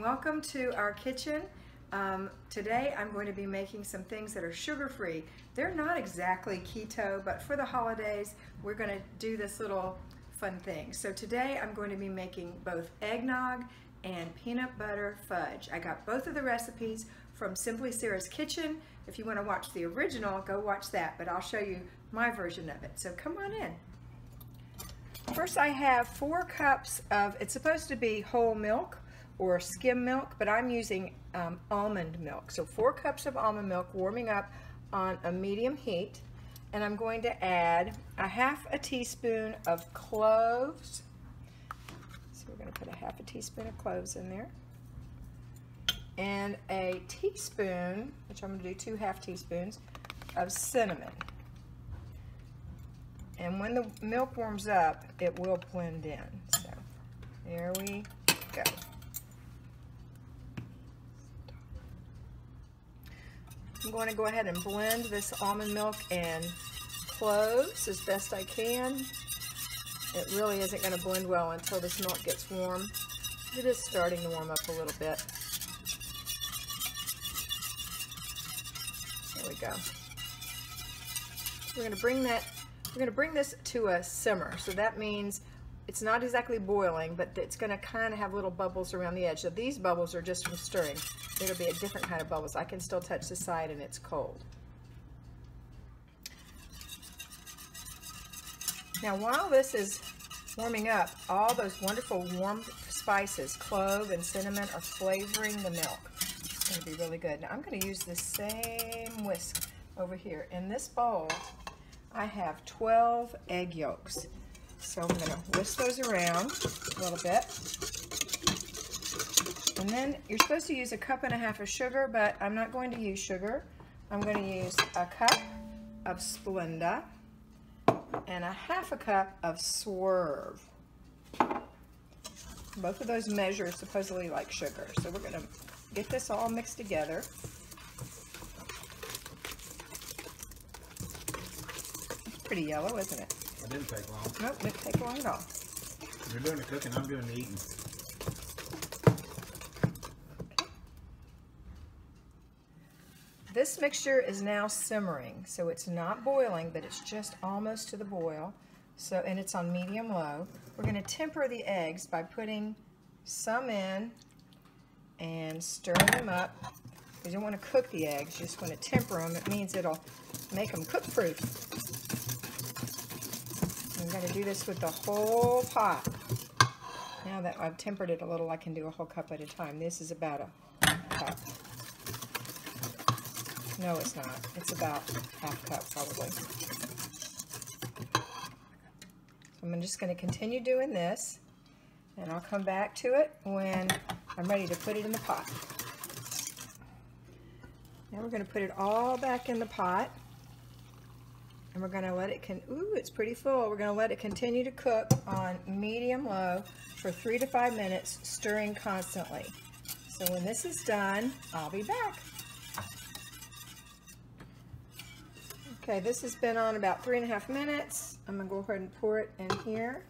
Welcome to our kitchen. Today I'm going to be making some things that are sugar-free. They're not exactly keto, but for the holidays we're going to do this little fun thing. So today I'm going to be making both eggnog and peanut butter fudge. I got both of the recipes from Simply Sarah's Kitchen. If you want to watch the original, go watch that, but I'll show you my version of it. So come on in. First I have 4 cups of, it's supposed to be whole milk or skim milk, but I'm using almond milk. So 4 cups of almond milk warming up on a medium heat. And I'm going to add a half a teaspoon of cloves. So we're going to put a half a teaspoon of cloves in there. And a teaspoon, which I'm going to do 2 half teaspoons, of cinnamon. And when the milk warms up, it will blend in. So there we go. I'm going to go ahead and blend this almond milk and cloves as best I can. It really isn't going to blend well until this milk gets warm. It is starting to warm up a little bit. There we go. We're going to bring this to a simmer. So that means it's not exactly boiling, but it's going to kind of have little bubbles around the edge. So these bubbles are just from stirring. It'll be a different kind of bubbles. I can still touch the side and it's cold. Now while this is warming up, all those wonderful warm spices, clove and cinnamon, are flavoring the milk. It's going to be really good. Now I'm going to use the same whisk over here. In this bowl, I have 12 egg yolks. So I'm going to whisk those around a little bit. And then you're supposed to use 1.5 cups of sugar, but I'm not going to use sugar. I'm going to use 1 cup of Splenda and 1/2 cup of Swerve. Both of those measures supposedly like sugar. So we're going to get this all mixed together. It's pretty yellow, isn't it? It didn't take long. Nope, didn't take long at all. You're doing the cooking, I'm doing the eating. This mixture is now simmering, so it's not boiling, but it's just almost to the boil. So, and it's on medium-low. We're going to temper the eggs by putting some in and stirring them up. You don't want to cook the eggs, you just want to temper them. It means it'll make them cook-proof. I'm going to do this with the whole pot. Now that I've tempered it a little, I can do a whole cup at a time. This is about a cup. No, it's not. It's about 1/2 cup probably. So I'm just going to continue doing this, and I'll come back to it when I'm ready to put it in the pot. Now we're going to put it all back in the pot, and we're going to let it, ooh, it's pretty full. We're going to let it continue to cook on medium-low for 3 to 5 minutes, stirring constantly. So when this is done, I'll be back. Okay, this has been on about 3.5 minutes. I'm going to go ahead and pour it in here.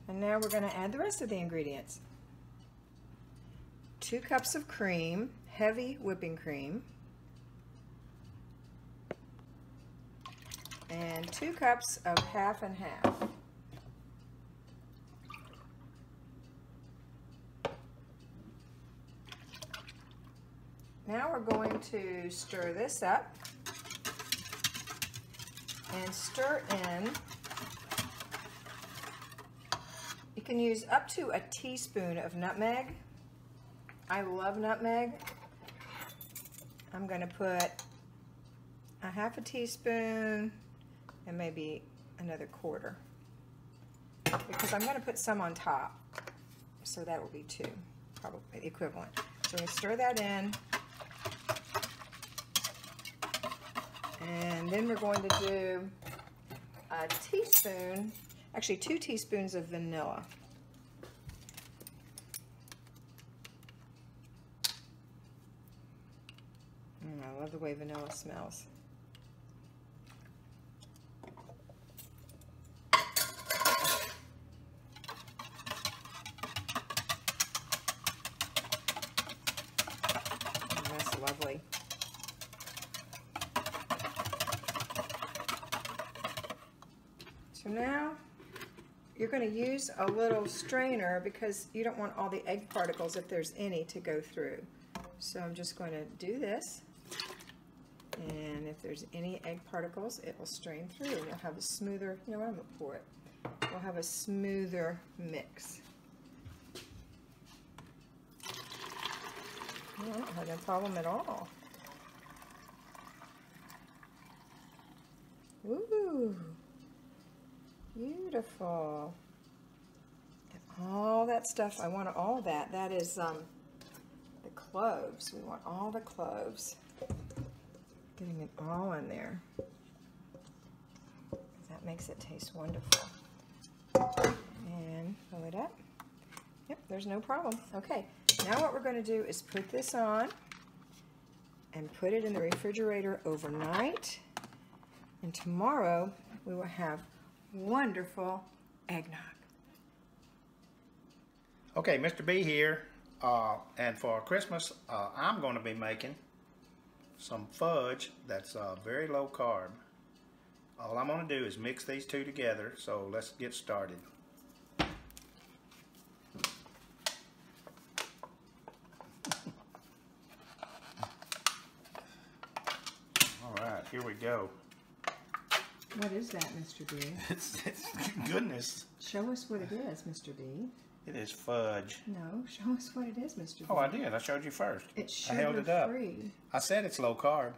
And now we're going to add the rest of the ingredients. 2 cups of cream, heavy whipping cream. And 2 cups of 1/2 and 1/2. Now we're going to stir this up and stir in. You can use up to a teaspoon of nutmeg. I love nutmeg. I'm going to put 1/2 teaspoon and maybe another 1/4 because I'm going to put some on top. So that will be 2, probably the equivalent. So we stir that in. And then we're going to do a teaspoon, actually 2 teaspoons of vanilla. I love the way vanilla smells. So now you're going to use a little strainer because you don't want all the egg particles, if there's any, to go through. So I'm just going to do this, and if there's any egg particles, it will strain through. We'll have a smoother, you know what, I'm going to pour it. We'll have a smoother mix. I don't have no problem at all. Ooh, beautiful. And all that stuff, I want all that. That is the cloves. We want all the cloves. Getting it all in there. That makes it taste wonderful. And fill it up. Yep, there's no problem. Okay, now what we're going to do is put this on and put it in the refrigerator overnight. And tomorrow we will have wonderful eggnog. Okay, Mr. B here, and for Christmas I'm going to be making some fudge that's very low carb. All I'm going to do is mix these two together, so let's get started. Alright, here we go. What is that, Mr. B? It's goodness. Show us what it is, Mr. B. It is fudge. No, show us what it is, Mr. B. Oh, I did. I showed you first. It's I held it up. sugar-free. I said it's low carb.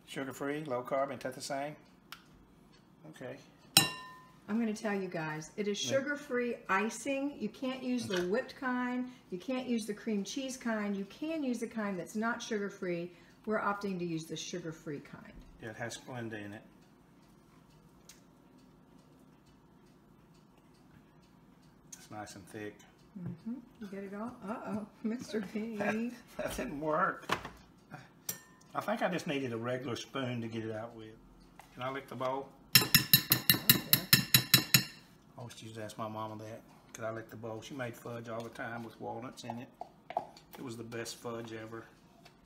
Sugar-free, low carb, ain't that the same? Okay. I'm going to tell you guys, it is sugar-free icing. You can't use the whipped kind. You can't use the cream cheese kind. You can use the kind that's not sugar-free. We're opting to use the sugar-free kind. Yeah, it has Splenda in it. It's nice and thick. You get it all? Uh-oh, Mr. B. That didn't work. I think I just needed a regular spoon to get it out with. Can I lick the bowl? I always used to ask my mama that. Could I lick the bowl? She made fudge all the time with walnuts in it. It was the best fudge ever.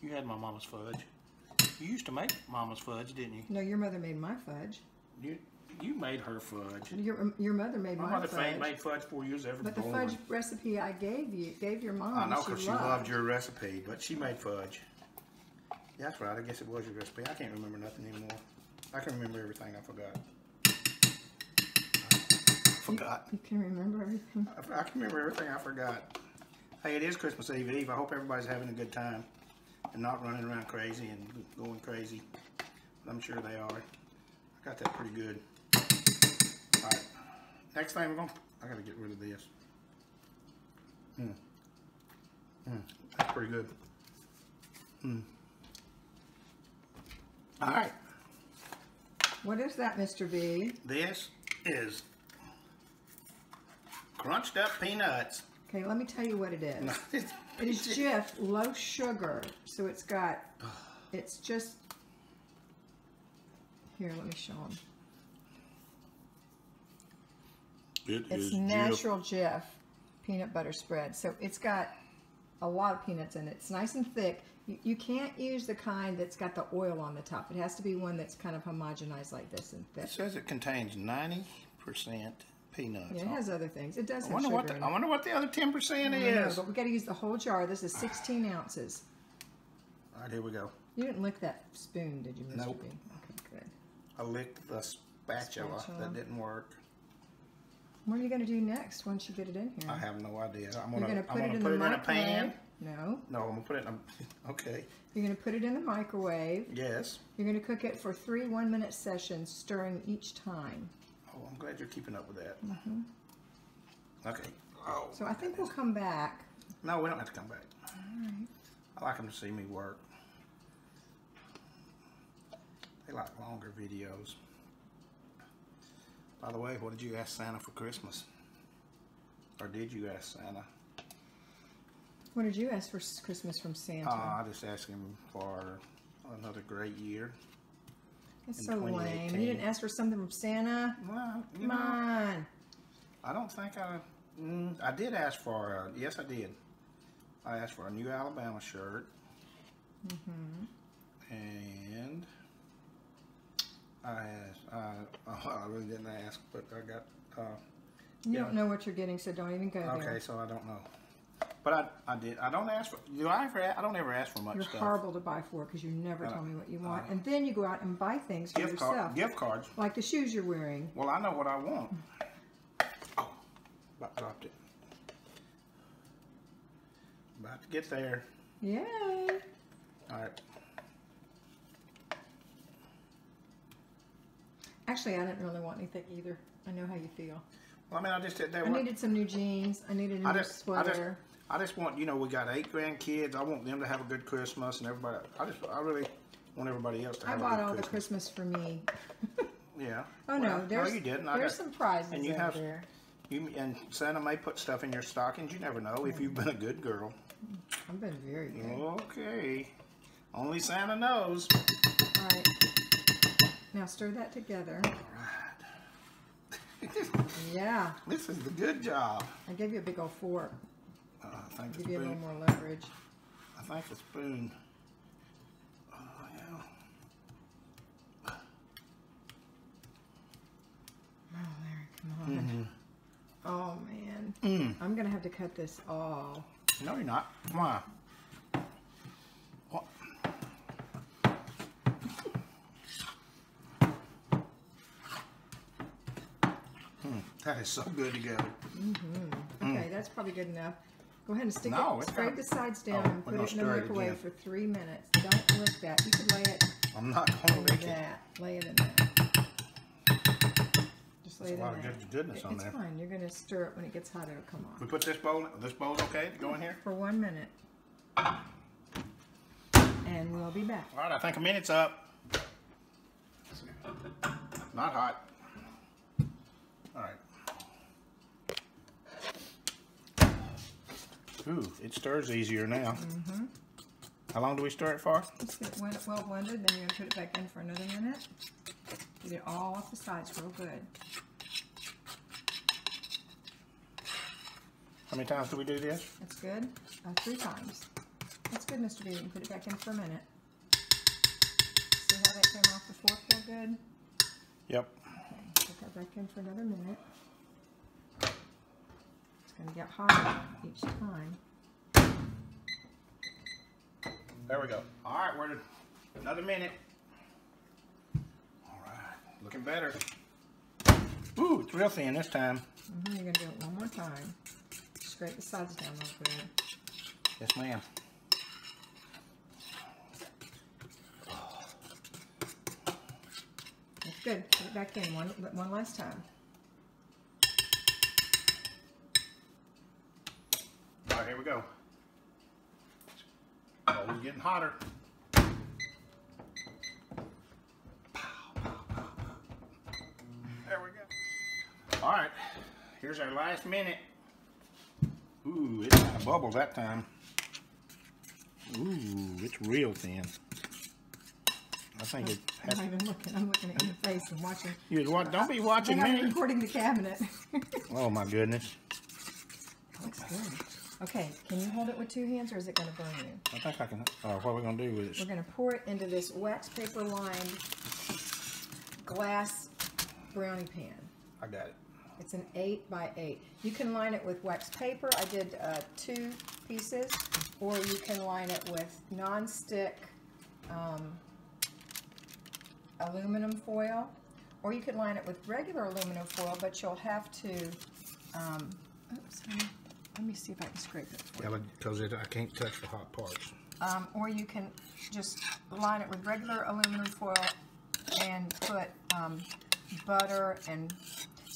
You had my mama's fudge. You used to make mama's fudge, didn't you? No, your mother made my fudge. You made her fudge. Your mother made my fudge. My mother made fudge 4 years ever. But the fudge recipe I gave your mom. I know, because she loved your recipe, but she made fudge. Yeah, that's right. I guess it was your recipe. I can't remember nothing anymore. I can remember everything. I forgot. You can remember everything? I can remember everything. I forgot. Hey, it is Christmas Eve. I hope everybody's having a good time and not running around crazy and going crazy. I'm sure they are. I got that pretty good. All right. Next thing we're going to... I got to get rid of this. That's pretty good. All right. What is that, Mr. B? This is crunched up peanuts. Okay, let me tell you what it is. It is Jif low sugar. So it's got, it's just, here, let me show them. It's natural Jif peanut butter spread. So it's got a lot of peanuts in it. It's nice and thick. You can't use the kind that's got the oil on the top. It has to be one that's kind of homogenized like this and thick. It says it contains 90% peanuts. Yeah, it has other things. It does have sugar in it. I wonder what the other 10% is. But we got to use the whole jar. This is 16 ounces. All right, here we go. You didn't lick that spoon, did you, Mr. Nope. B? Okay, good. I licked the spatula. That didn't work. What are you going to do next once you get it in here? I have no idea. I'm You're going to put it in a pan. No. No, I'm going to put it in a... Okay. You're going to put it in the microwave. Yes. You're going to cook it for 3 1-minute sessions, stirring each time. Oh, I'm glad you're keeping up with that. Okay. Oh. So I think we'll come back. No, we don't have to come back. All right. I like them to see me work. They like longer videos. By the way, what did you ask Santa for Christmas? Or did you ask Santa? What did you ask for Christmas from Santa? I just asked him for another great year. That's so lame. You didn't ask for something from Santa? Well, Come on. I don't think I did ask for, yes I did. I asked for a new Alabama shirt. And I asked, really didn't ask, but I got. You don't know what you're getting, so don't even go there. Okay, so I don't know. But I did. I don't ask for. Do I ever? I don't ever ask for much You're stuff. You're horrible to buy for because you never tell me what you want, and then you go out and buy things for yourself. Gift cards. Like the shoes you're wearing. Well, I know what I want. Oh, about dropped it. About to get there. Yay! All right. Actually, I didn't really want anything either. I know how you feel. Well, I mean, I just did that. I needed some new jeans. I needed a new sweater. I just want, you know, we got 8 grandkids. I want them to have a good Christmas, and everybody. I really want everybody else to have a good Christmas. I bought all the Christmas for me. Yeah. Oh no, there's you didn't. There's some prizes in there. And Santa may put stuff in your stockings. You never know if you've been a good girl. I've been very good. Okay. Only Santa knows. All right. Now stir that together. All right. Yeah. This is the good job. I gave you a big old fork. Thank Give you a little more leverage. I think the spoon. Oh, yeah. Oh, Larry, come on. Oh, man. I'm going to have to cut this all. No, you're not. Why? What? That is so good together. Okay, that's probably good enough. Go ahead and stick it, scrape the sides down and put it in the microwave for 3 minutes. Don't lick that. You could lay it. I'm not going to lick it. Lay it in that. Just lay it in there. There's a lot of goodness on there. It's fine. You're going to stir it when it gets hot. It'll come on. We put this bowl's okay to go in here? For 1 minute. And we'll be back. All right, I think a minute's up. Not hot. All right. Ooh, it stirs easier now. How long do we stir it for? Let's get it well blended, then you're going to put it back in for another minute. Get it all off the sides real good. How many times do we do this? That's good. 3 times. That's good, Mr. B. You can put it back in for a minute. See how that came off the fork real good? Yep. Okay, put that back in for another minute. It's going to get hotter each time. There we go. All right, we're at another minute. All right, looking better. Ooh, it's real thin this time. You're going to do it one more time. Scrape the sides down a little bit. Yes, ma'am. That's good. Put it back in one last time. All right, here we go. Oh, we're getting hotter. There we go. All right, here's our last minute. Ooh, it kind of bubbled that time. Ooh, it's real thin. I think it has... I'm not even looking. I'm looking at your face and watching. Don't be watching me. I'm recording the cabinet. Oh my goodness. Looks good. Okay, can you hold it with 2 hands or is it going to burn you? I think I can. What are we going to do with it? We're going to pour it into this wax paper lined glass brownie pan. I got it. It's an 8 by 8. You can line it with wax paper. I did 2 pieces, or you can line it with non-stick aluminum foil, or you can line it with regular aluminum foil, but you'll have to, oops, let me see if I can scrape it for you. Yeah, because I can't touch the hot parts. Or you can just line it with regular aluminum foil and put butter and,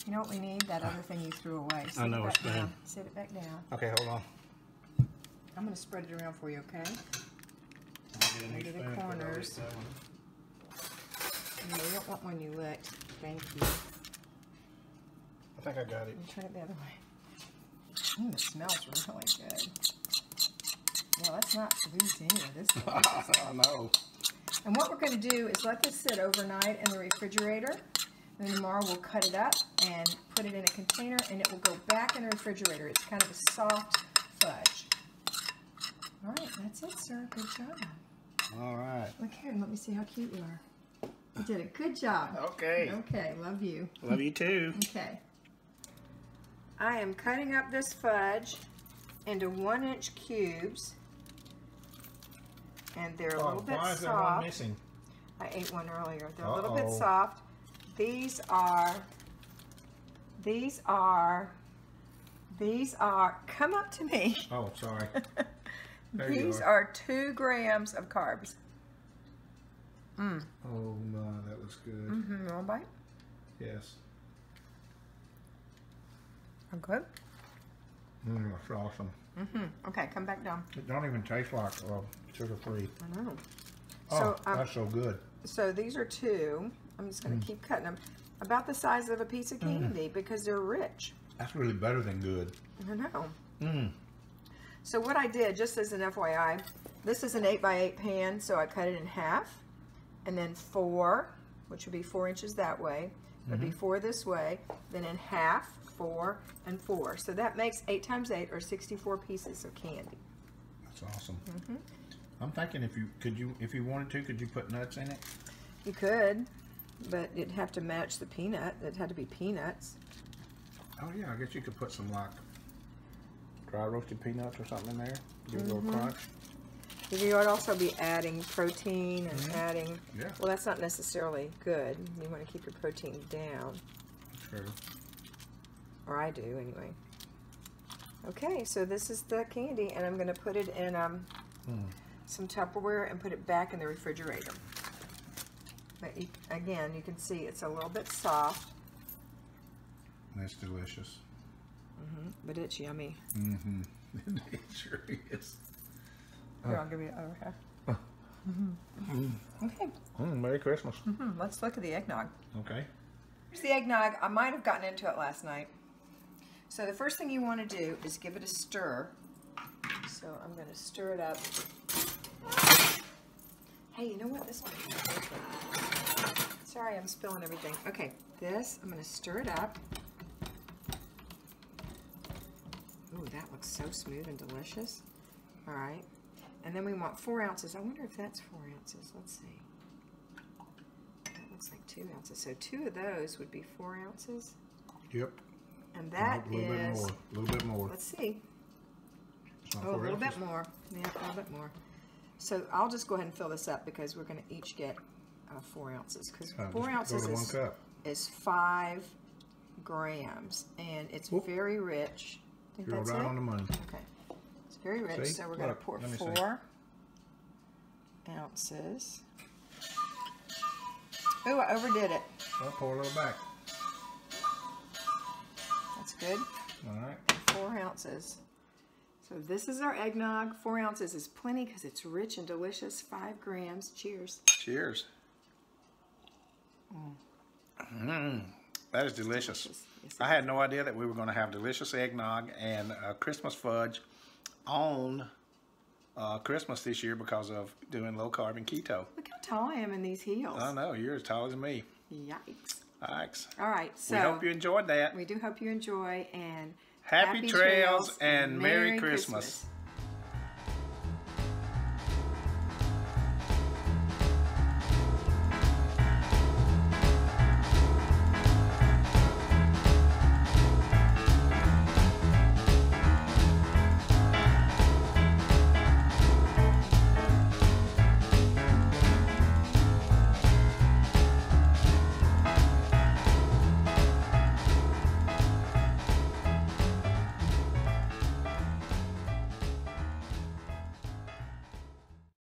you know what we need? That other thing you threw away. I know it's down. Sit it back down. Okay, hold on. I'm going to spread it around for you, okay? Into the corners. No, you don't want one you licked. Thank you. I think I got it. Turn it the other way. It smells really good. Well, let's not lose any of this. I know. And what we're going to do is let this sit overnight in the refrigerator. And then tomorrow we'll cut it up and put it in a container, and it will go back in the refrigerator. It's kind of a soft fudge. All right, that's it, sir. Good job. All right. Look here, and let me see how cute you are. You did a good job. Okay. Okay, love you. Love you too. Okay. I am cutting up this fudge into 1-inch cubes. And they're a little bit why is there soft. one missing? I ate one earlier. They're a little bit soft. These are, come up to me. Oh, sorry. These are 2 grams of carbs. Oh, no, that looks good. You want a bite? Yes. I'm good. That's awesome. Okay, come back down. It don't even taste like sugar-free. I know. Oh, So, that's so good. So these are 2. I'm just going to keep cutting them. About the size of a piece of candy because they're rich. That's really better than good. I know. So what I did, just as an FYI, this is an 8x8 pan, so I cut it in half, and then 4, which would be 4 inches that way, would be 4 this way, then in half, 4, and 4. So that makes 8 times 8 or 64 pieces of candy. That's awesome. I'm thinking if you wanted to, could you put nuts in it? You could, but it'd have to match the peanut. It had to be peanuts. Oh yeah, I guess you could put some like dry roasted peanuts or something in there. Give it a little crunch. You would also be adding protein and adding. Yeah. Well, that's not necessarily good. You want to keep your protein down. True. Or I do anyway. Okay, so this is the candy, and I'm going to put it in some Tupperware and put it back in the refrigerator. But again, you can see it's a little bit soft. That's delicious. But it's yummy. It sure is. Here, I'll give you the other half. Okay. Merry Christmas. Let's look at the eggnog. Okay. Here's the eggnog. I might have gotten into it last night. So the first thing you want to do is give it a stir. So I'm going to stir it up. Hey, you know what? This might be okay. Sorry, I'm spilling everything. Okay, this, I'm going to stir it up. Ooh, that looks so smooth and delicious. All right. And then we want 4 ounces. I wonder if that's 4 ounces. Let's see. That looks like 2 ounces. So 2 of those would be 4 ounces. Yep. And that a little bit more. A little bit more. Let's see. It's not Oh, a 4 little ounces. bit more. Yeah, a little bit more. So I'll just go ahead and fill this up because we're going to each get 4 ounces. Because 4 ounces go to 1 cup. is 5 grams. And it's very rich. Think You're that's right it? on the money. Okay. It's very rich. See? So we're going to Look, pour let me see. 4 ounces. Ooh, I overdid it. I'll pour a little back. That's good. All right. 4 ounces. So this is our eggnog. 4 ounces is plenty because it's rich and delicious. 5 grams. Cheers. Cheers. That is delicious. Yes, I had no idea that we were going to have delicious eggnog and Christmas fudge on Christmas this year because of doing low carb and keto. Look how tall I am in these heels. I know, you're as tall as me. Yikes. Thanks. All right, so We hope you enjoyed that. we do hope you enjoy, and Happy trails and Merry Christmas.